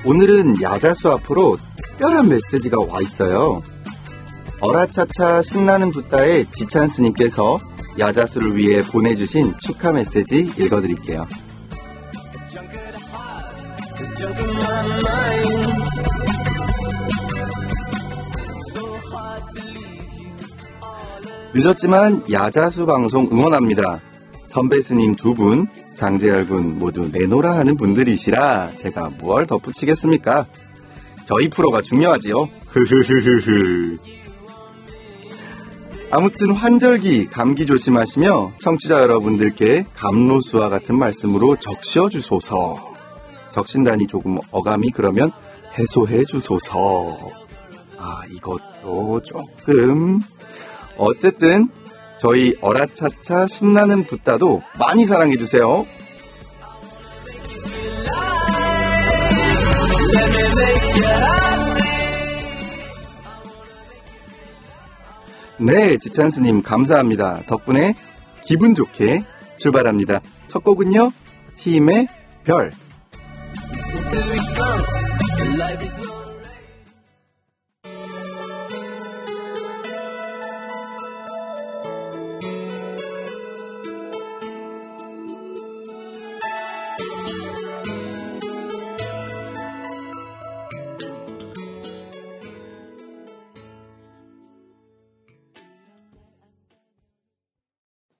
오늘은 야자수 앞으로 특별한 메시지가 와 있어요. 어라차차 신나는 붓다의 지찬 스님께서 야자수를 위해 보내주신 축하 메시지 읽어드릴게요. 늦었지만 야자수 방송 응원합니다. 선배 스님 2분, 장재열 군 모두 내노라 하는 분들이시라 제가 무얼 덧붙이겠습니까? 저희 프로가 중요하지요. 흐흐흐흐흐. 아무튼 환절기 감기 조심하시며 청취자 여러분들께 감로수와 같은 말씀으로 적셔 주소서. 적신다니 조금 어감이 그러면 해소해 주소서. 이것도 조금. 어쨌든 저희 어라차차 신나는 붓다도 많이 사랑해 주세요. 네, 지찬스님 감사합니다. 덕분에 기분 좋게 출발합니다. 첫 곡은요, 팀의 별.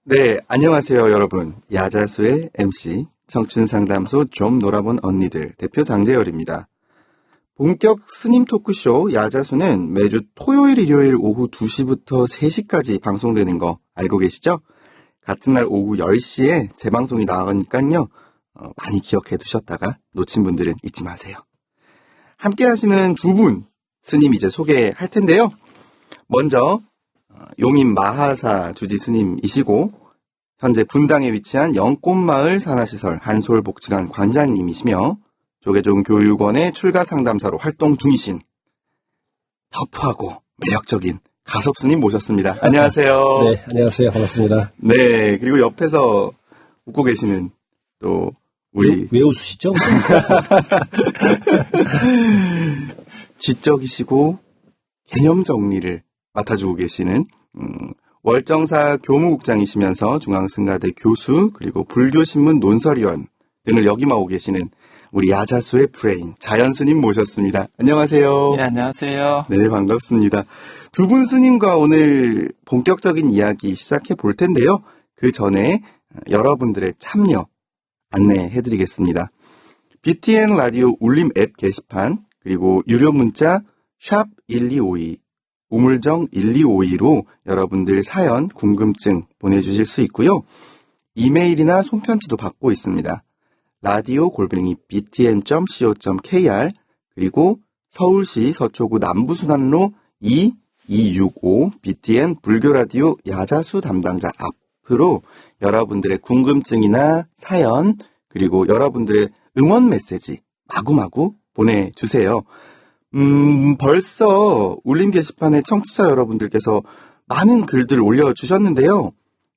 네, 안녕하세요 여러분. 야자수의 MC 청춘상담소 좀 놀아본 언니들 대표 장재열입니다. 본격 스님 토크쇼 야자수는 매주 토요일 일요일 오후 2시부터 3시까지 방송되는 거 알고 계시죠? 같은 날 오후 10시에 재방송이 나가니까요, 많이 기억해 두셨다가 놓친 분들은 잊지 마세요. 함께 하시는 2분 스님 이제 소개할 텐데요. 먼저 용인 마하사 주지 스님이시고 현재 분당에 위치한 영꽃마을 산하시설 한솔복지관 관장님이시며 조계종교육원의 출가상담사로 활동 중이신 터프하고 매력적인 가섭 스님 모셨습니다. 안녕하세요. 네, 안녕하세요. 반갑습니다. 네, 그리고 옆에서 웃고 계시는 또 우리 왜 웃으시죠? 지적이시고 개념 정리를 맡아주고 계시는 월정사 교무국장이시면서 중앙승가대 교수 그리고 불교신문 논설위원 등을 역임하고 계시는 우리 야자수의 브레인 자연 스님 모셨습니다. 안녕하세요. 네, 안녕하세요. 네, 반갑습니다. 2분 스님과 오늘 본격적인 이야기 시작해 볼 텐데요. 그 전에 여러분들의 참여 안내해드리겠습니다. BTN 라디오 울림 앱 게시판 그리고 유료 문자 샵 1252 우물정 1252로 여러분들 사연, 궁금증 보내주실 수 있고요. 이메일이나 손편지도 받고 있습니다. radio@btn.co.kr 그리고 서울시 서초구 남부순환로 2265 BTN 불교라디오 야자수 담당자 앞으로 여러분들의 궁금증이나 사연 그리고 여러분들의 응원 메시지 마구마구 보내주세요. 벌써 울림 게시판에 청취자 여러분들께서 많은 글들을 올려주셨는데요.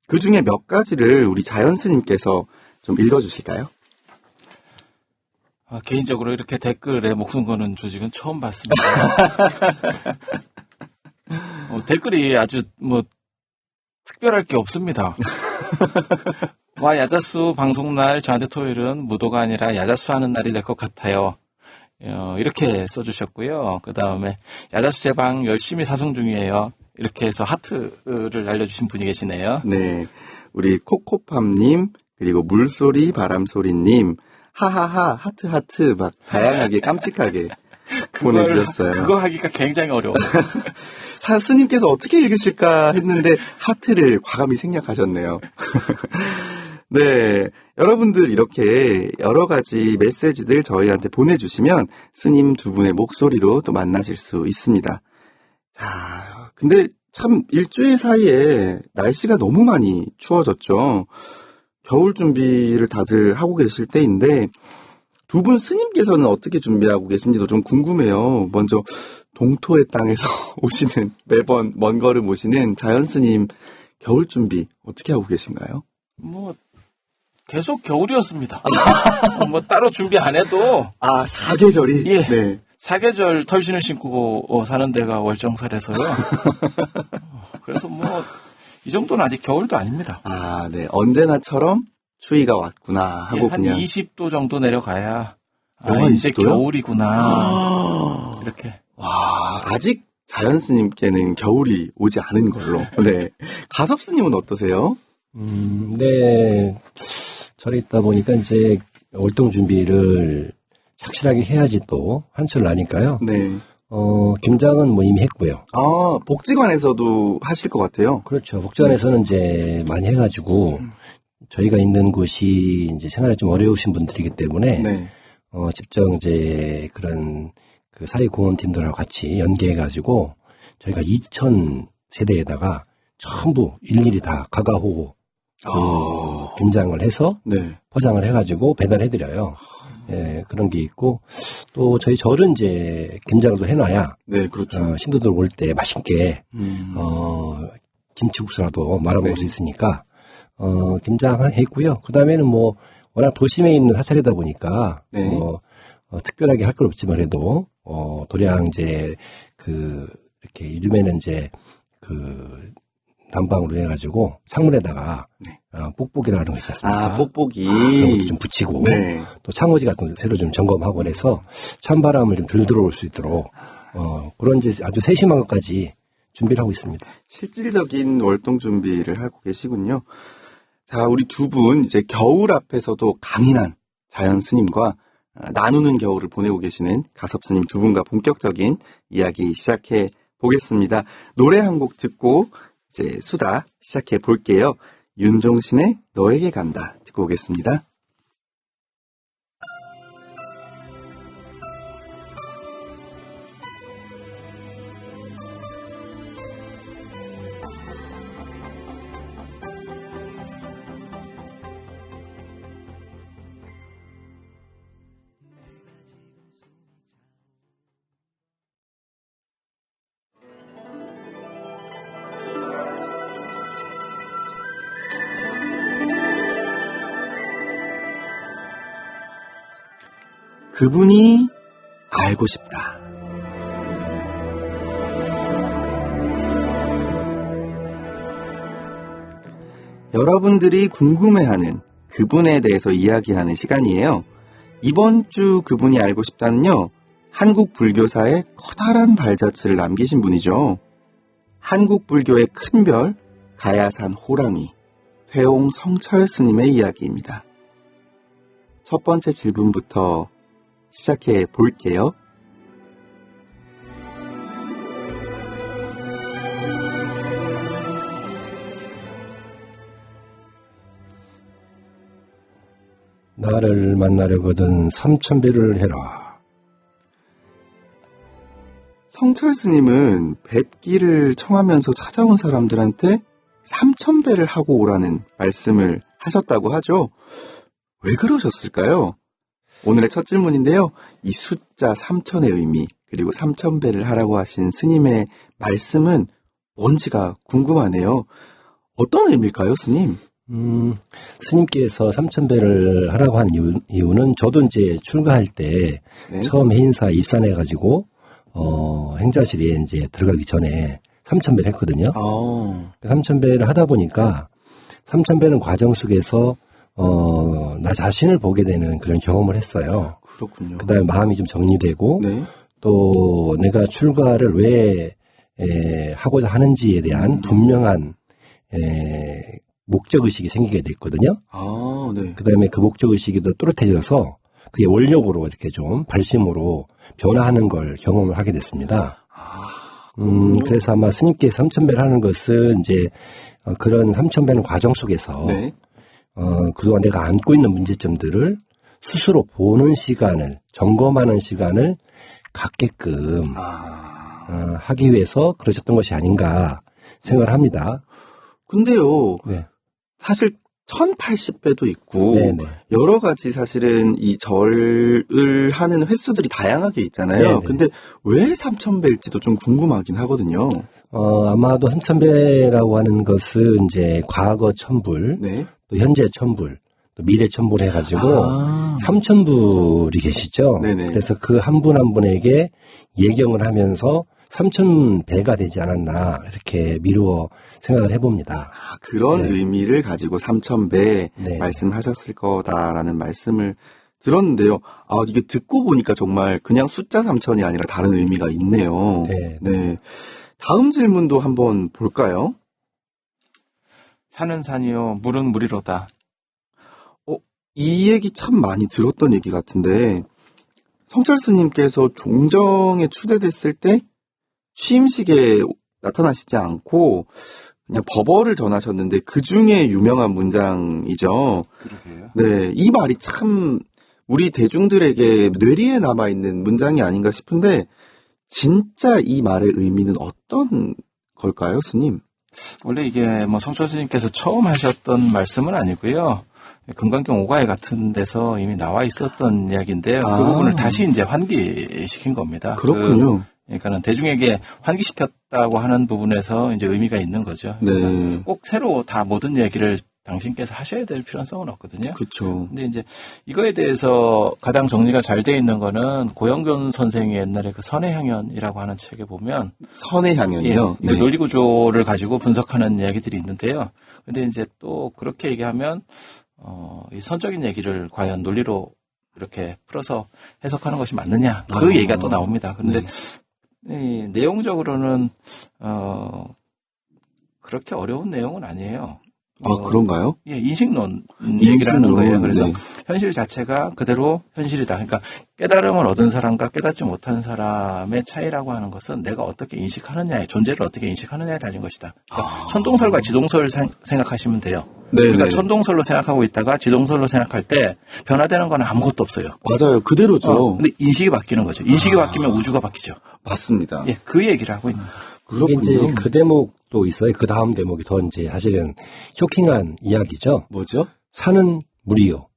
그 중에 몇 가지를 우리 자연 스님께서 좀 읽어주실까요? 개인적으로 이렇게 댓글에 목숨 거는 조직은 처음 봤습니다. 댓글이 아주 특별할 게 없습니다. 와, 야자수 방송날 저한테 토요일은 무도가 아니라 야자수 하는 날이 될 것 같아요. 이렇게 써주셨고요. 그 다음에 야자수 제방 열심히 사송 중이에요. 이렇게 해서 하트를 알려주신 분이 계시네요. 네, 우리 코코팜님 그리고 물소리 바람소리님 하하하 하트 막 다양하게 깜찍하게 보내주셨어요. 그거 하기가 굉장히 어려워요. 스님께서 어떻게 읽으실까 했는데 하트를 과감히 생략하셨네요. 네, 여러분들 이렇게 여러 가지 메시지들 저희한테 보내주시면 스님 2분의 목소리로 또 만나실 수 있습니다. 자, 근데 참 일주일 사이에 날씨가 너무 많이 추워졌죠. 겨울 준비를 다들 하고 계실 때인데 2분 스님께서는 어떻게 준비하고 계신지도 좀 궁금해요. 먼저 동토의 땅에서 오시는 매번 먼 걸음 오시는 자연 스님 겨울 준비 어떻게 하고 계신가요? 계속 겨울이었습니다. 뭐 따로 준비 안 해도 사계절이? 예. 네. 사계절 털신을 신고 사는 데가 월정살에서요. 그래서 뭐 이 정도는 아직 겨울도 아닙니다. 네. 언제나처럼 추위가 왔구나 하고 한 그냥 20도 정도 내려가야 이제 20도요? 겨울이구나. 이렇게. 와, 아직 자연 스님께는 겨울이 오지 않은 걸로. 네. 가섭 스님은 어떠세요? 네. 절에 있다 보니까 이제 월동 준비를 착실하게 해야지 또 한철 나니까요. 네. 김장은 뭐 이미 했고요. 복지관에서도 하실 것 같아요. 그렇죠. 복지관에서는 이제 많이 해가지고 저희가 있는 곳이 이제 생활이 좀 어려우신 분들이기 때문에 네. 직접 이제 그런 그 사회공헌팀들하고 같이 연계해가지고 저희가 2,000 세대에다가 전부 일일이 다 가가호고 김장을 해서 네. 포장을 해가지고 배달해드려요. 예, 그런 게 있고 또 저희 절은 이제 김장을 또 해놔야 네, 그렇죠. 신도들 올 때 맛있게 김치국수라도 말아먹을 수 있으니까 김장했고요. 그 다음에는 뭐 워낙 도심에 있는 사찰이다 보니까 네. 특별하게 할 건 없지만 해도 도량 이제 이렇게 요즘에는 이제 난방으로 해가지고 창문에다가 네. 뽁뽁이라는 거 있지 않습니까? 뽁뽁이. 그런 것도 좀 붙이고 네. 또 창호지 같은 거 새로 좀 점검하고 해서 찬바람을 좀 덜 들어올 수 있도록 그런 이제 아주 세심한 것까지 준비를 하고 있습니다. 실질적인 월동 준비를 하고 계시군요. 자, 우리 두 분 이제 겨울 앞에서도 강인한 자연 스님과 나누는 겨울을 보내고 계시는 가섭 스님 두 분과 본격적인 이야기 시작해 보겠습니다. 노래 한 곡 듣고 이제 수다 시작해 볼게요. 윤종신의 너에게 간다 듣고 오겠습니다. 그분이 알고 싶다. 여러분들이 궁금해하는 그분에 대해서 이야기하는 시간이에요. 이번 주 그분이 알고 싶다는요, 한국 불교사의 커다란 발자취를 남기신 분이죠. 한국 불교의 큰 별, 가야산 호랑이, 회옹 성철 스님의 이야기입니다. 첫 번째 질문부터 시작해 볼게요. 나를 만나려거든 삼천배를 해라. 성철 스님은 뵙기를 청하면서 찾아온 사람들한테 3,000배를 하고 오라는 말씀을 하셨다고 하죠. 왜 그러셨을까요? 오늘의 첫 질문인데요. 이 숫자 3,000의 의미, 그리고 3,000배를 하라고 하신 스님의 말씀은 뭔지가 궁금하네요. 어떤 의미일까요, 스님? 스님께서 3,000배를 하라고 한 이유는 저도 이제 출가할 때 네. 처음 해인사 입산해가지고 행자실에 이제 들어가기 전에 3,000배를 했거든요. 3,000배를 하다 보니까 3,000배는 과정 속에서 나 자신을 보게 되는 그런 경험을 했어요. 그렇군요. 그 다음에 마음이 좀 정리되고 네. 또 내가 출가를 왜 하고자 하는지에 대한 분명한 목적의식이 생기게 됐거든요. 네. 그 다음에 그 목적의식이 더 또렷해져서 그게 원력으로 이렇게 좀 발심으로 변화하는 걸 경험을 하게 됐습니다. 그래서 아마 스님께서 3,000배를 하는 것은 이제 그런 3,000배는 과정 속에서 네. 그동안 내가 안고 있는 문제점들을 스스로 보는 시간을, 점검하는 시간을 갖게끔 하기 위해서 그러셨던 것이 아닌가 생각을 합니다. 근데요, 네. 사실 1080배도 있고 네네. 여러 가지 사실은 이 절을 하는 횟수들이 다양하게 있잖아요. 네네. 근데 왜 3,000배일지도 좀 궁금하긴 하거든요. 아마도 3,000배라고 하는 것은 이제 과거 천불, 네. 또 현재 천불, 또 미래천불 해가지고 3,000불이 계시죠. 네네. 그래서 그 한 분 한 분에게 예경을 하면서 3,000배가 되지 않았나 이렇게 미루어 생각을 해봅니다. 그런 네. 의미를 가지고 3,000배 네. 말씀하셨을 거다라는 말씀을 들었는데요. 이게 듣고 보니까 정말 그냥 숫자 3,000이 아니라 다른 의미가 있네요. 네. 네. 다음 질문도 한번 볼까요? 산은 산이요, 물은 물이로다. 이 얘기 참 많이 들었던 얘기 같은데 성철 스님께서 종정에 추대됐을 때 취임식에 나타나시지 않고 그냥 법어를 전하셨는데 그 중에 유명한 문장이죠. 그러게요. 네, 이 말이 참 우리 대중들에게 뇌리에 남아있는 문장이 아닌가 싶은데 진짜 이 말의 의미는 어떤 걸까요, 스님? 원래 이게 뭐 성철 스님께서 처음 하셨던 말씀은 아니고요. 금강경 오가에 같은 데서 이미 나와 있었던 이야기인데요. 그 부분을 다시 이제 환기시킨 겁니다. 그렇군요. 그러니까는 대중에게 환기시켰다고 하는 부분에서 이제 의미가 있는 거죠. 그러니까 네. 꼭 새로 다 모든 얘기를 당신께서 하셔야 될 필요성은 없거든요. 그렇죠. 근데 이제 이거에 대해서 가장 정리가 잘 돼 있는 거는 고영균 선생이 옛날에 그 선해향연이라고 하는 책에 보면 선해향연이요. 그 논리구조를 가지고 분석하는 이야기들이 있는데요. 근데 이제 또 그렇게 얘기하면 이 선적인 얘기를 과연 논리로 이렇게 풀어서 해석하는 것이 맞느냐 그 얘기가 또 나옵니다. 그런데 이 내용적으로는 그렇게 어려운 내용은 아니에요. 그런가요? 예, 인식론 얘기라는 거예요. 그래서 네. 현실 자체가 그대로 현실이다. 그러니까 깨달음을 얻은 사람과 깨닫지 못한 사람의 차이라고 하는 것은 내가 어떻게 인식하느냐에 존재를 어떻게 인식하느냐에 달린 것이다. 그러니까 천동설과 지동설 생각하시면 돼요. 네네. 그러니까 천동설로 생각하고 있다가 지동설로 생각할 때 변화되는 건 아무것도 없어요. 맞아요. 그대로죠. 근데 인식이 바뀌는 거죠. 인식이 바뀌면 우주가 바뀌죠. 맞습니다. 예, 그 얘기를 하고 있는 거예요. 이게 이제 그렇군요. 그 대목도 있어요. 그 다음 대목이 더 이제 사실은 쇼킹한 이야기죠. 뭐죠? 산은 물이요.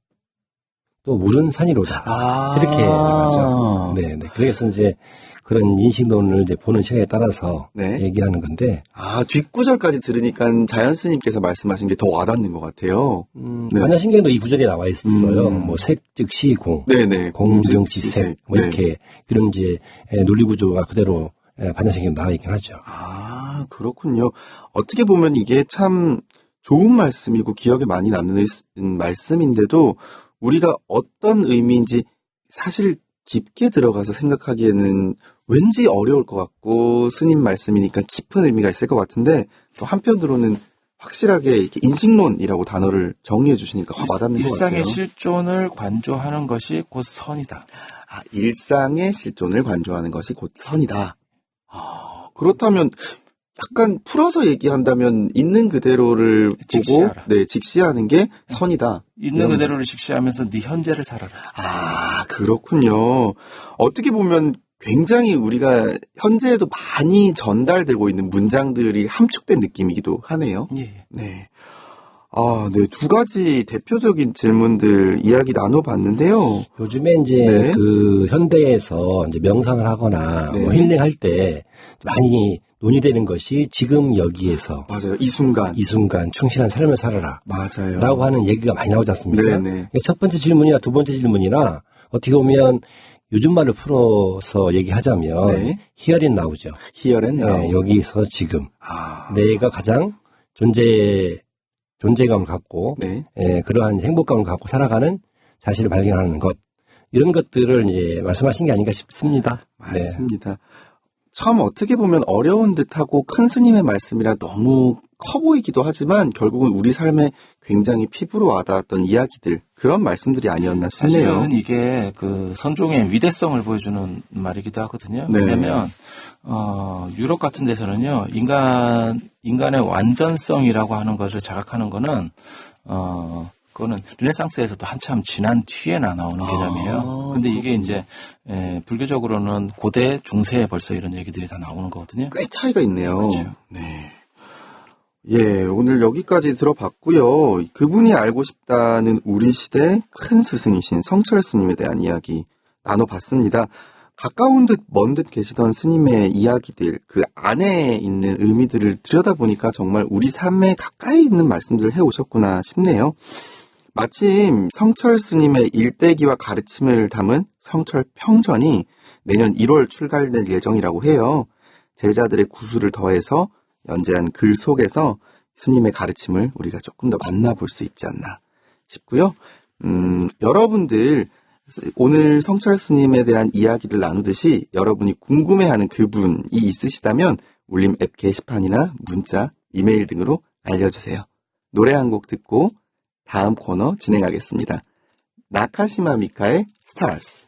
또 물은 산이로다. 이렇게 나가죠. 네네. 그래서 이제 그런 인식론을 이제 보는 시각에 따라서 네. 얘기하는 건데. 뒷구절까지 들으니까 자연 스님께서 말씀하신 게 더 와닿는 것 같아요. 네. 반야신경도 이 구절에 나와 있어요. 뭐 색, 즉, 시, 공. 네네. 공증, 지색. 뭐 네. 이렇게 그런 이제 논리구조가 그대로 반야신경 나와 있긴 하죠. 그렇군요. 어떻게 보면 이게 참 좋은 말씀이고 기억에 많이 남는 말씀인데도 우리가 어떤 의미인지 사실 깊게 들어가서 생각하기에는 왠지 어려울 것 같고 스님 말씀이니까 깊은 의미가 있을 것 같은데 또 한편으로는 확실하게 이렇게 인식론이라고 단어를 정리해 주시니까 확 와닿는 것 같아요. 일상의 실존을 관조하는 것이 곧 선이다. 일상의 실존을 관조하는 것이 곧 선이다. 그렇다면 약간 풀어서 얘기한다면 있는 그대로를 직시하라. 보고 직시하는 게 선이다. 있는 그대로를 직시하면서 네 현재를 살아라. 그렇군요. 어떻게 보면 굉장히 우리가 현재에도 많이 전달되고 있는 문장들이 함축된 느낌이기도 하네요. 예. 네. 네. 두 가지 대표적인 질문들 이야기 나눠봤는데요. 요즘에 이제 네. 그 현대에서 이제 명상을 하거나 네. 뭐 힐링할 때 많이 논의되는 것이 지금 여기에서 맞아요. 이 순간. 이 순간 충실한 삶을 살아라. 맞아요. 라고 하는 얘기가 많이 나오지 않습니까? 네네. 첫 번째 질문이나 두 번째 질문이나 어떻게 보면 요즘 말을 풀어서 얘기하자면 네. here and now죠. Here and now. 네, 여기서 지금 내가 가장 존재감을 갖고 네. 그러한 행복감을 갖고 살아가는 자신을 발견하는 것 이런 것들을 이제 말씀하신 게 아닌가 싶습니다. 맞습니다. 참 어떻게 보면 어려운 듯하고 큰 스님의 말씀이라 너무 커 보이기도 하지만 결국은 우리 삶에 굉장히 피부로 와닿았던 이야기들 그런 말씀들이 아니었나 싶네요. 사실은 이게 그 선종의 위대성을 보여주는 말이기도 하거든요. 네. 왜냐하면 유럽 같은 데서는요 인간의 완전성이라고 하는 것을 자각하는 거는 그거는 르네상스에서도 한참 지난 뒤에나 나오는 개념이에요. 근데 이게 이제 불교적으로는 고대, 중세에 벌써 이런 얘기들이 다 나오는 거거든요. 꽤 차이가 있네요. 그렇죠. 네. 예, 오늘 여기까지 들어봤고요. 그분이 알고 싶다는 우리 시대 큰 스승이신 성철 스님에 대한 이야기 나눠봤습니다. 가까운 듯 먼 듯 계시던 스님의 이야기들, 그 안에 있는 의미들을 들여다보니까 정말 우리 삶에 가까이 있는 말씀들을 해오셨구나 싶네요. 마침 성철 스님의 일대기와 가르침을 담은 성철 평전이 내년 1월 출간될 예정이라고 해요. 제자들의 구술을 더해서 연재한 글 속에서 스님의 가르침을 우리가 조금 더 만나볼 수 있지 않나 싶고요. 여러분들 오늘 성철 스님에 대한 이야기를 나누듯이 여러분이 궁금해하는 그분이 있으시다면 울림 앱 게시판이나 문자, 이메일 등으로 알려주세요. 노래 한 곡 듣고 다음 코너 진행하겠습니다. 나카시마 미카의 스타즈.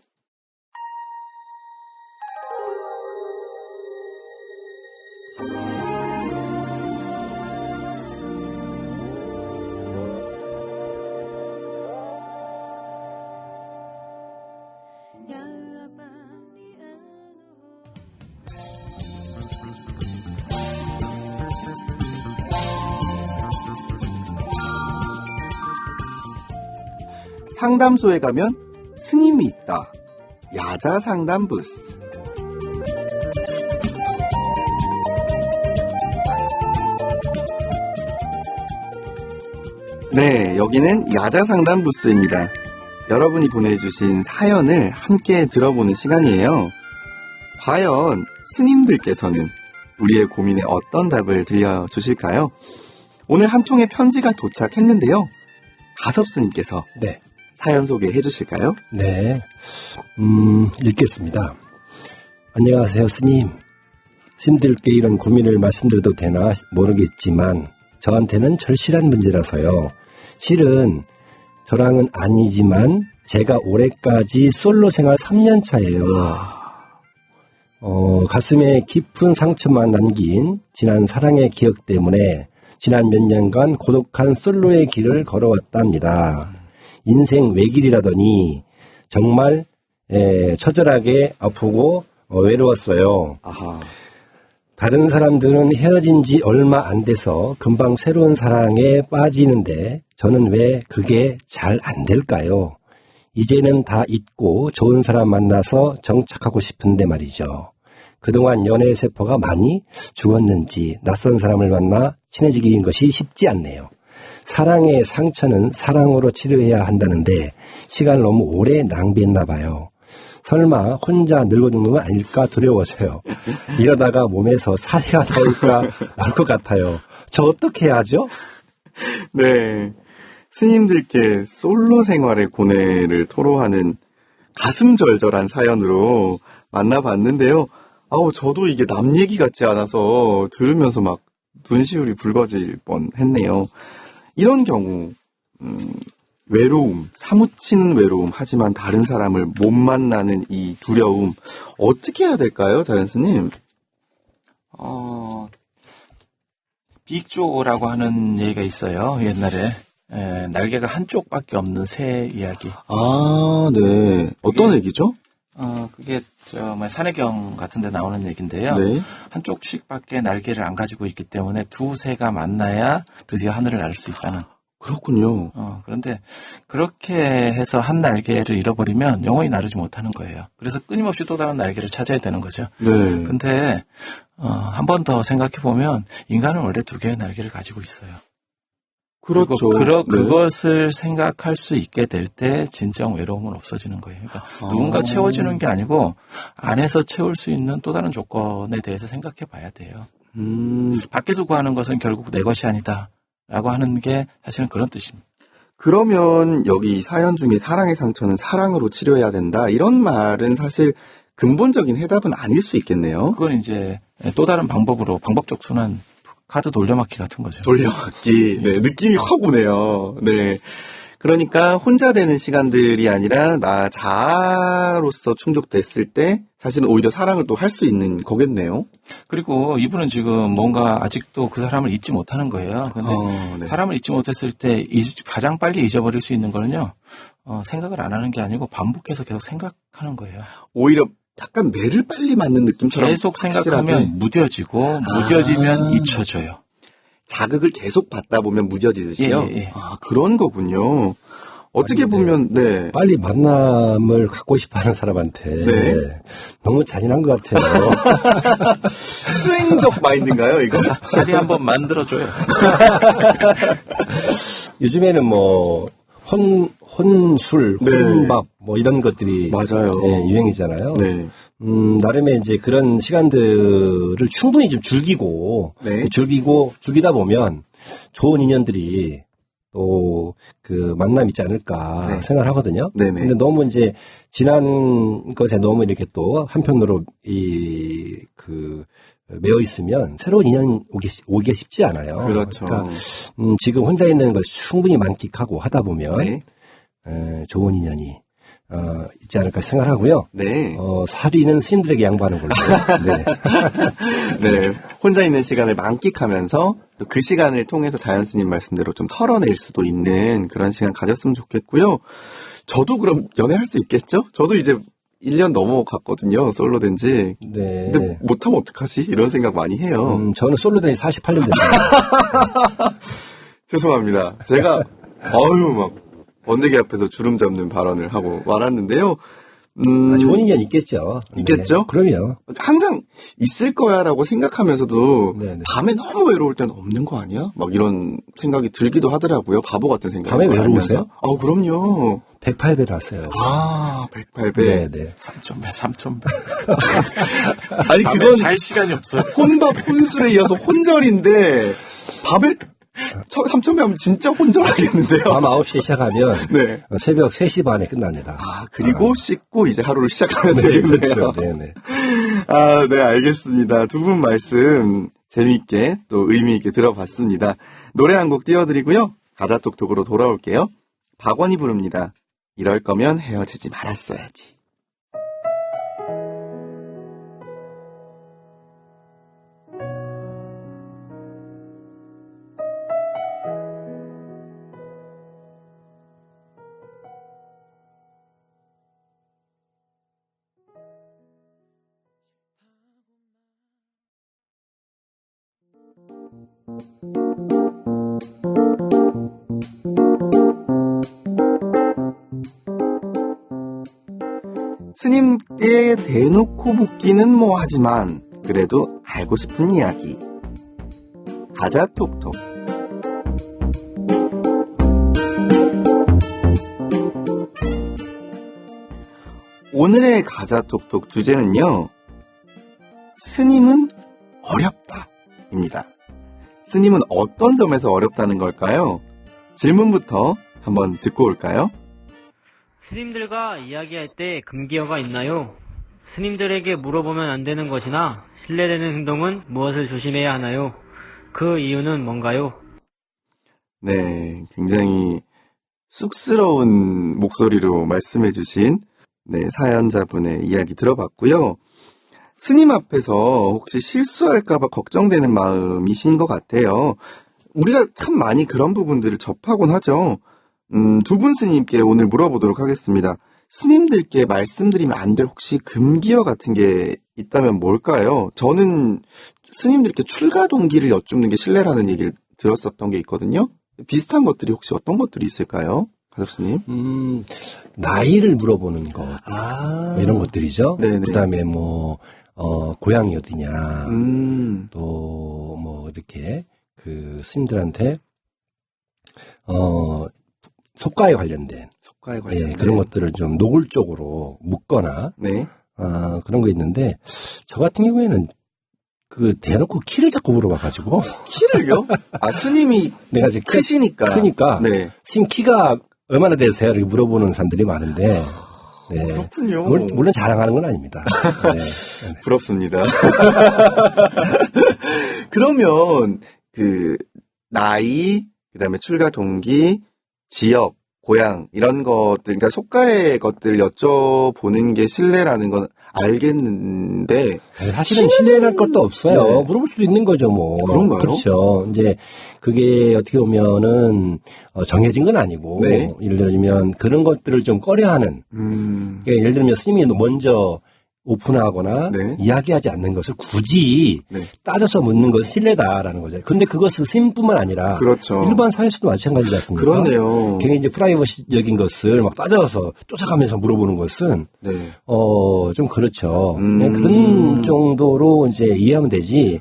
상담소에 가면 스님이 있다. 야자 상담 부스. 네, 여기는 야자 상담 부스입니다. 여러분이 보내주신 사연을 함께 들어보는 시간이에요. 과연 스님들께서는 우리의 고민에 어떤 답을 들려주실까요? 오늘 한 통의 편지가 도착했는데요. 가섭 스님께서 네. 사연 소개해 주실까요? 네. 읽겠습니다. 안녕하세요, 스님. 스님들께 이런 고민을 말씀드려도 되나 모르겠지만 저한테는 절실한 문제라서요. 실은 저랑은 아니지만 제가 올해까지 솔로 생활 3년 차예요. 가슴에 깊은 상처만 남긴 지난 사랑의 기억 때문에 지난 몇 년간 고독한 솔로의 길을 걸어왔답니다. 인생 외길이라더니 정말 처절하게 아프고 외로웠어요. 아하. 다른 사람들은 헤어진 지 얼마 안 돼서 금방 새로운 사랑에 빠지는데 저는 왜 그게 잘 안 될까요? 이제는 다 잊고 좋은 사람 만나서 정착하고 싶은데 말이죠. 그동안 연애의 세포가 많이 죽었는지 낯선 사람을 만나 친해지기는 것이 쉽지 않네요. 사랑의 상처는 사랑으로 치료해야 한다는데 시간을 너무 오래 낭비했나 봐요. 설마 혼자 늙어 죽는 건 아닐까 두려워서요. 이러다가 몸에서 사리가 나올 것 같아요. 저 어떻게 해야 하죠? 네. 스님들께 솔로 생활의 고뇌를 토로하는 가슴 절절한 사연으로 만나봤는데요. 저도 이게 남 얘기 같지 않아서 들으면서 막 눈시울이 붉어질 뻔했네요. 이런 경우 외로움, 사무치는 외로움, 하지만 다른 사람을 못 만나는 이 두려움 어떻게 해야 될까요, 자연스님? 빅조라고 하는 얘기가 있어요. 옛날에 날개가 한쪽밖에 없는 새 이야기. 네. 어떤 얘기죠? 그게 산해경 같은 데 나오는 얘기인데요. 네. 한쪽씩밖에 날개를 안 가지고 있기 때문에 두 새가 만나야 드디어 하늘을 날 수 있다는. 그렇군요. 그런데 그렇게 해서 한 날개를 잃어버리면 영원히 나르지 못하는 거예요. 그래서 끊임없이 또 다른 날개를 찾아야 되는 거죠. 네. 근데 한 번 더 생각해 보면 인간은 원래 두 개의 날개를 가지고 있어요. 그렇죠. 그것을 생각할 수 있게 될 때 진정 외로움은 없어지는 거예요. 그러니까 누군가 채워주는 게 아니고 안에서 채울 수 있는 또 다른 조건에 대해서 생각해 봐야 돼요. 밖에서 구하는 것은 결국 내 것이 아니다 라고 하는 게 사실은 그런 뜻입니다. 그러면 여기 사연 중에 사랑의 상처는 사랑으로 치료해야 된다, 이런 말은 사실 근본적인 해답은 아닐 수 있겠네요. 그건 이제 또 다른 방법적 순환, 카드 돌려막기 같은 거죠. 돌려막기. 네, 느낌이 확 오네요. 네. 그러니까 혼자 되는 시간들이 아니라 나 자아로서 충족됐을 때 사실은 오히려 사랑을 또 할 수 있는 거겠네요. 그리고 이분은 지금 뭔가 아직도 그 사람을 잊지 못하는 거예요. 근데 네. 사람을 잊지 못했을 때 가장 빨리 잊어버릴 수 있는 거는요. 생각을 안 하는 게 아니고 반복해서 계속 생각하는 거예요. 오히려 약간 매를 빨리 맞는 느낌처럼 계속 생각하면 무뎌지고 무뎌지면 잊혀져요. 자극을 계속 받다 보면 무뎌지듯이요? 예. 그런 거군요. 어떻게 보면, 네. 빨리 만남을 갖고 싶어 하는 사람한테 네. 너무 잔인한 것 같아요. 수행적 마인드인가요, 이거? 자리 한번 만들어줘요. 요즘에는 혼술, 네. 혼밥, 뭐 이런 것들이. 맞아요. 예, 유행이잖아요. 네. 나름의 이제 그런 시간들을 충분히 좀 네. 즐기다 보면 좋은 인연들이 또 그 만남 있지 않을까 네. 생각을 하거든요. 네네. 근데 너무 이제 지난 것에 너무 이렇게 또 한편으로 매여 있으면 새로운 인연 오기 쉽지 않아요. 그렇죠. 그러니까 지금 혼자 있는 걸 충분히 만끽하고 하다 보면 네. 좋은 인연이 있지 않을까 생각하고요. 네. 사리는 스님들에게 양보하는 걸로. 네. 네. 혼자 있는 시간을 만끽하면서 또 그 시간을 통해서 자연 스님 말씀대로 좀 털어낼 수도 있는 그런 시간 가졌으면 좋겠고요. 저도 그럼 연애할 수 있겠죠? 저도 이제 1년 넘어갔거든요. 솔로 된 지. 네. 근데 못하면 어떡하지? 이런 생각 많이 해요. 저는 솔로 된 지 48년 됐어요. 죄송합니다. 제가 막 번데기 앞에서 주름 잡는 발언을 하고 말았는데요. 좋은 인연 있겠죠. 있겠죠? 네, 그럼요. 항상 있을 거야라고 생각하면서도 네네. 밤에 너무 외로울 때는 없는 거 아니야? 막 이런 생각이 들기도 하더라고요. 바보 같은 생각. 밤에 외로우세요? 그럼요. 108배를 하세요. 108배. 네네. 3,000배. 아니, 밤에 그건 잘 시간이 없어요. 혼밥, 혼술에 이어서 혼절인데, 밤에 3,000배 하면 진짜 혼절하겠는데요? 밤 9시에 시작하면 네. 새벽 3시 반에 끝납니다. 그리고 씻고 이제 하루를 시작하면 네, 되겠네요. 그렇죠. 네네. 네, 알겠습니다. 두 분 말씀 재미있게 또 의미있게 들어봤습니다. 노래 한 곡 띄워드리고요. 가자톡톡으로 돌아올게요. 박원이 부릅니다. 이럴 거면 헤어지지 말았어야지. 스님께 대놓고 묻기는 뭐하지만 그래도 알고 싶은 이야기. 가자 톡톡. 오늘의 가자 톡톡 주제는요. 스님은 어렵다입니다. 스님은 어떤 점에서 어렵다는 걸까요? 질문부터 한번 듣고 올까요? 스님들과 이야기할 때 금기어가 있나요? 스님들에게 물어보면 안 되는 것이나 신뢰되는 행동은 무엇을 조심해야 하나요? 그 이유는 뭔가요? 네, 굉장히 쑥스러운 목소리로 말씀해 주신 사연자분의 이야기 들어봤고요. 스님 앞에서 혹시 실수할까봐 걱정되는 마음이신 것 같아요. 우리가 참 많이 그런 부분들을 접하곤 하죠. 두 분 스님께 오늘 물어보도록 하겠습니다. 스님들께 말씀드리면 안 될 혹시 금기어 같은 게 있다면 뭘까요? 저는 스님들께 출가 동기를 여쭙는 게 신뢰라는 얘기를 들었었던 게 있거든요. 비슷한 것들이 혹시 어떤 것들이 있을까요? 가섭스님? 나이를 물어보는 것. 이런 것들이죠. 네네. 그 다음에 고향이 어디냐. 또, 이렇게, 스님들한테, 속가에 관련된. 예, 그런 것들을 좀 노골적으로 묻거나. 네. 그런 거 있는데, 저 같은 경우에는 대놓고 키를 자꾸 물어봐가지고. 키를요? 스님이 내가 지금 크시니까. 네. 스님 키가 얼마나 되세요? 이렇게 물어보는 사람들이 많은데. 네. 그렇군요. 물론 자랑하는 건 아닙니다. 네. 부럽습니다. 그러면 나이, 그다음에 출가 동기, 지역, 고향 이런 것들, 그러니까 속가의 것들 여쭤보는 게 신뢰라는 건 알겠는데 사실은 신뢰할 것도 없어요. 네. 물어볼 수도 있는 거죠, 뭐. 그런가요? 그렇죠. 이제 그게 어떻게 보면은 정해진 건 아니고 네. 예를 들면 그런 것들을 좀 꺼려하는. 그러니까 예를 들면 스님이 먼저 오픈하거나 네. 이야기하지 않는 것을 굳이 네. 따져서 묻는 것은 신뢰다라는 거죠. 그런데 그것은 스님뿐만 아니라 그렇죠. 일반 사회에서도 마찬가지지 않습니까? 그러네요. 굉장히 이제 프라이버시적인 것을 막 따져서 쫓아가면서 물어보는 것은 네. 좀 그렇죠. 그런 정도로 이제 이해하면 되지.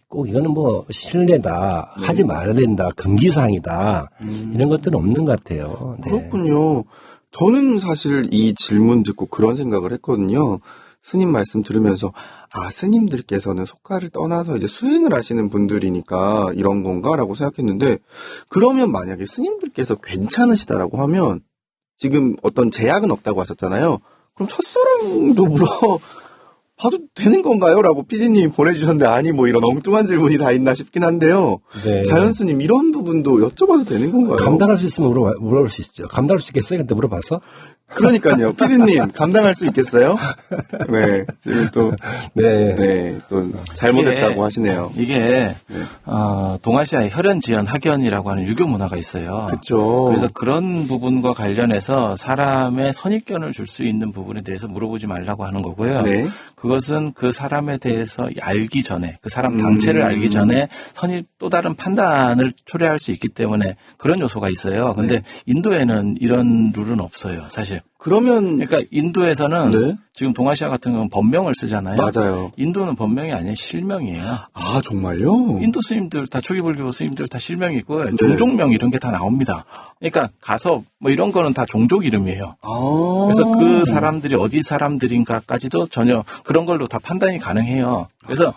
꼭 이거는 뭐 실례다, 하지 말아야 된다, 금기사항이다 이런 것들은 없는 것 같아요. 네. 그렇군요. 저는 사실 이 질문 듣고 그런 생각을 했거든요. 스님 말씀 들으면서 스님들께서는 속가를 떠나서 이제 수행을 하시는 분들이니까 이런 건가라고 생각했는데, 그러면 만약에 스님들께서 괜찮으시다라고 하면 지금 어떤 제약은 없다고 하셨잖아요. 그럼 첫사랑도 봐도 되는 건가요? 라고 PD님이 보내주셨는데, 아니 뭐 이런 엉뚱한 질문이 다 있나 싶긴 한데요. 네. 자연스님 이런 부분도 여쭤봐도 되는 건가요? 감당할 수 있으면 물어볼 수 있죠. 감당할 수 있겠어요? 근데 물어봐서? 그러니까요. PD님 감당할 수 있겠어요? 네. 지금 또 또 잘못했다고 하시네요. 이게 동아시아의 혈연지연 학연이라고 하는 유교 문화가 있어요. 그렇죠. 그래서 그런 부분과 관련해서 사람의 선입견을 줄 수 있는 부분에 대해서 물어보지 말라고 하는 거고요. 네. 그것은 그 사람에 대해서 알기 전에, 그 사람 당체를 알기 전에 또 다른 판단을 초래할 수 있기 때문에 그런 요소가 있어요. 근데 인도에는 이런 룰은 없어요, 사실. 그러면 그러니까 인도에서는 지금 동아시아 같은 경우는 법명을 쓰잖아요. 맞아요. 인도는 법명이 아니라 실명이에요. 아, 정말요? 인도 스님들 다 초기불교 스님들 다 실명이 있고 종족명 이런 게 다 나옵니다. 그러니까 가서 뭐 이런 거는 다 종족 이름이에요. 그래서 그 사람들이 어디 사람들인가까지도 전혀 그런 걸로 다 판단이 가능해요. 그래서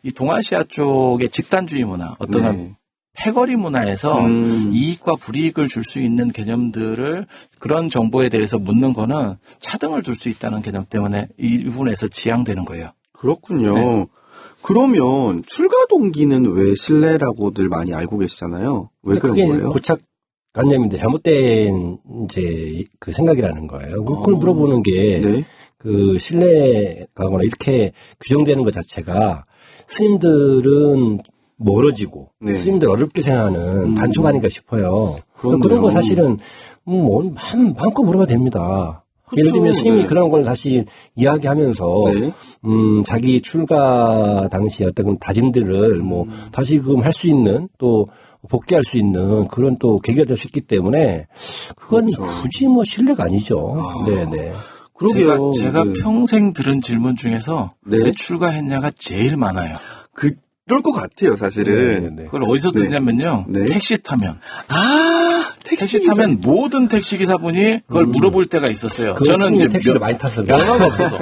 이 동아시아 쪽의 집단주의 문화, 어떤 패거리 문화에서 이익과 불이익을 줄 수 있는 개념들을, 그런 정보에 대해서 묻는 거는 차등을 둘 수 있다는 개념 때문에 이 부분에서 지양되는 거예요. 그렇군요. 네. 그러면 출가 동기는 왜 신뢰라고들 많이 알고 계시잖아요. 왜 그런 거예요? 고착관념인데 잘못된 이제 그 생각이라는 거예요. 그걸 물어보는 게 그 신뢰가거나 이렇게 규정되는 것 자체가 스님들은 멀어지고 스님들 어렵게 생각하는 단초가 아닌가 싶어요. 그런 거 사실은 마음껏 물어봐도 됩니다. 그쵸, 예를 들면 스님이 그런 걸 다시 이야기하면서 자기 출가 당시 어떤 다짐들을 다시금 할 수 있는, 또 복귀할 수 있는 그런 또 계기가 될 수 있기 때문에 그건 굳이 신뢰가 아니죠. 네네. 그러게요. 제가 평생 들은 질문 중에서 왜 출가했냐가 제일 많아요. 그럴 것 같아요, 사실은. 그걸 어디서 듣냐면요. 택시 타면. 택시 택시기사. 타면 모든 택시기사분이 그걸 물어볼 때가 있었어요. 저는 이제 택시를 많이 탔어요. 면허가 없어서.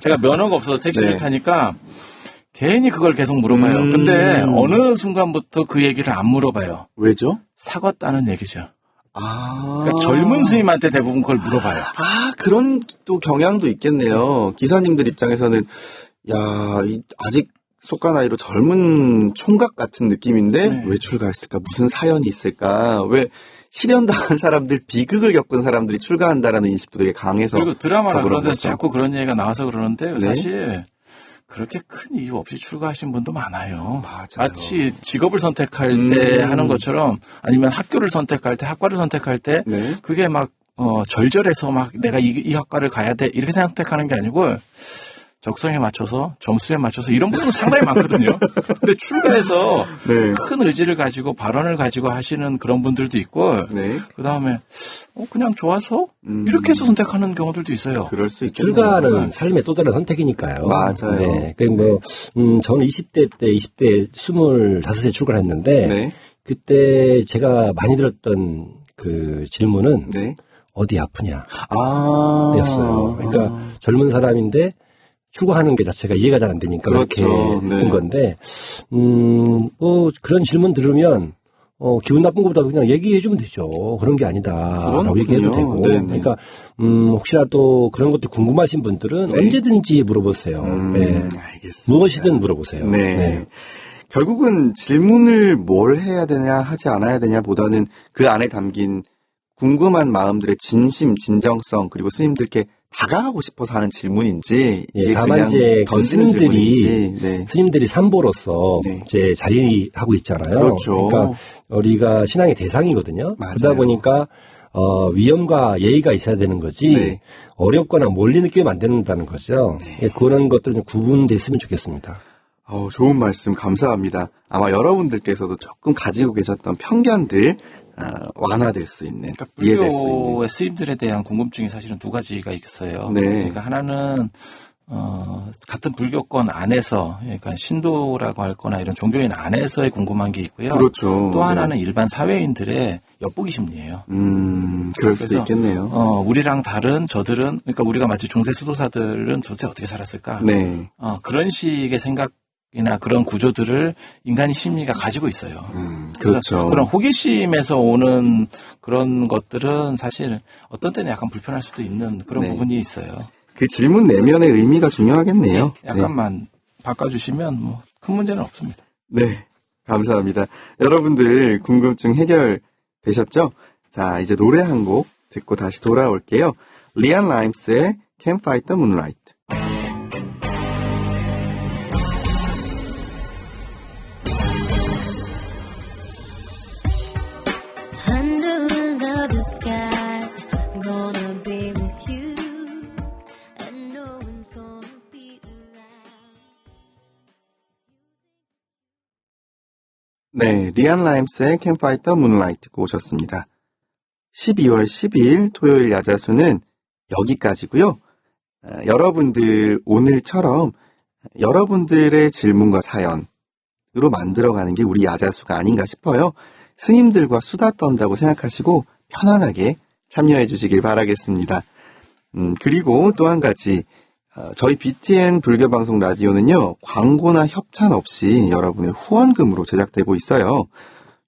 제가 면허가 없어서 택시를 타니까 괜히 그걸 계속 물어봐요. 근데 어느 순간부터 그 얘기를 안 물어봐요. 왜죠? 사갔다는 얘기죠. 그러니까 젊은 스님한테 대부분 그걸 물어봐요. 그런 또 경향도 있겠네요. 기사님들 입장에서는 아직 속가 나이로 젊은 총각 같은 느낌인데 왜 출가했을까? 무슨 사연이 있을까? 왜 실현당한 사람들, 비극을 겪은 사람들이 출가한다라는 인식도 되게 강해서. 그리고 드라마나 그런 데서 자꾸 그런 얘기가 나와서 그러는데 사실 그렇게 큰 이유 없이 출가하신 분도 많아요. 맞아요. 마치 직업을 선택할 때 하는 것처럼, 아니면 학교를 선택할 때, 학과를 선택할 때 그게 막 절절해서 막 내가 이 학과를 가야 돼 이렇게 선택하는 게 아니고 적성에 맞춰서, 점수에 맞춰서, 이런 분들은 상당히 많거든요. 근데 출가해서 큰 의지를 가지고 발언을 가지고 하시는 그런 분들도 있고, 그 다음에 그냥 좋아서 이렇게 해서 선택하는 경우들도 있어요. 그럴 수 있죠. 출가는 삶의 또 다른 선택이니까요. 맞아요. 네. 저는 20대 25세 출가를 했는데 그때 제가 많이 들었던 그 질문은 어디 아프냐 였어요. 그러니까 젊은 사람인데 출가하는 게 자체가 이해가 잘 안 되니까 그렇게 했던 건데, 그런 질문 들으면, 기분 나쁜 것보다 그냥 얘기해주면 되죠. 그런 게 아니다. 라고 얘기해도 되고. 그러니까, 혹시라도 그런 것들 궁금하신 분들은 언제든지 물어보세요. 알겠습니다. 무엇이든 물어보세요. 결국은 질문을 뭘 해야 되냐, 하지 않아야 되냐 보다는 그 안에 담긴 궁금한 마음들의 진심, 진정성, 그리고 스님들께 다가가고 싶어서 하는 질문인지, 다만 이제 그 스님들이 삼보로서 이제 자리하고 있잖아요. 그렇죠. 그러니까 우리가 신앙의 대상이거든요. 그러다 보니까 위험과 예의가 있어야 되는 거지 어렵거나 멀리 느끼면 안 된다는 거죠. 그런 것들 좀 구분됐으면 좋겠습니다. 좋은 말씀 감사합니다. 아마 여러분들께서도 조금 가지고 계셨던 편견들 완화될 수 있는, 이해될 수 있는. 불교의 스님들에 대한 궁금증이 사실은 두 가지가 있어요. 그러니까 하나는 같은 불교권 안에서, 그러니까 신도라고 할 거나 이런 종교인 안에서의 궁금한 게 있고요. 그렇죠. 또 하나는 일반 사회인들의 엿보기 심리예요. 그럴 수도 있겠네요. 우리랑 다른 저들은, 그러니까 우리가 마치 중세 수도사들은 도대체 어떻게 살았을까? 네. 그런 식의 생각이나 그런 구조들을 인간의 심리가 가지고 있어요. 그렇죠. 그런 호기심에서 오는 그런 것들은 사실 어떤 때는 약간 불편할 수도 있는 그런 네. 부분이 있어요. 그 질문 내면의 의미가 중요하겠네요. 약간만 바꿔주시면 뭐 큰 문제는 없습니다. 네. 감사합니다. 여러분들 궁금증 해결되셨죠? 자, 이제 노래 한 곡 듣고 다시 돌아올게요. 리안 라임스의 Can't Fight the Moonlight. Under the blue sky, gonna be with you, and no one's gonna be around. 네, 리안 라임스의 Can't Fight the Moonlight 듣고 오셨습니다. 12월 12일 토요일 야자수는 여기까지고요. 여러분들 오늘처럼 여러분들의 질문과 사연으로 만들어가는 게 우리 야자수가 아닌가 싶어요. 스님들과 수다 떤다고 생각하시고 편안하게 참여해 주시길 바라겠습니다. 그리고 또 한 가지, 저희 BTN 불교방송 라디오는요, 광고나 협찬 없이 여러분의 후원금으로 제작되고 있어요.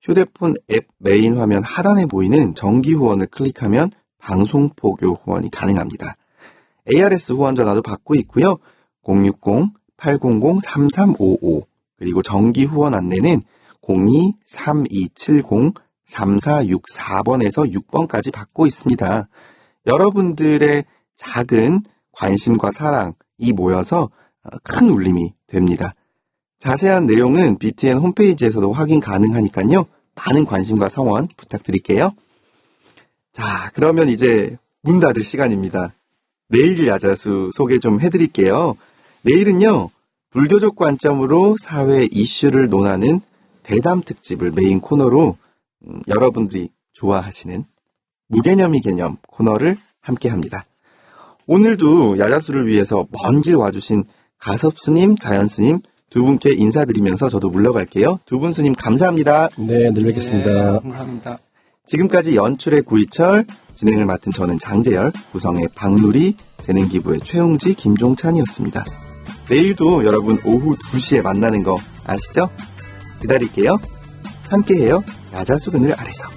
휴대폰 앱 메인 화면 하단에 보이는 정기 후원을 클릭하면 방송포교 후원이 가능합니다. ARS 후원 전화도 받고 있고요. 060-800-3355 그리고 정기 후원 안내는 02-3270-3464번에서 6번까지 받고 있습니다. 여러분들의 작은 관심과 사랑이 모여서 큰 울림이 됩니다. 자세한 내용은 BTN 홈페이지에서도 확인 가능하니까요. 많은 관심과 성원 부탁드릴게요. 자, 그러면 이제 문 닫을 시간입니다. 내일 야자수 소개 좀 해드릴게요. 내일은요, 불교적 관점으로 사회 이슈를 논하는 대담 특집을 메인 코너로 여러분들이 좋아하시는 무개념이 개념 코너를 함께합니다. 오늘도 야자수를 위해서 먼 길 와주신 가섭스님, 자연스님 두 분께 인사드리면서 저도 물러갈게요. 두 분 스님 감사합니다. 네, 늘 뵙겠습니다. 네, 감사합니다. 지금까지 연출의 구이철, 진행을 맡은 저는 장재열, 구성의 박누리, 재능기부의 최웅지, 김종찬이었습니다. 내일도 여러분 오후 2시에 만나는 거 아시죠? 기다릴게요. 함께해요. 야자수 그늘 아래서.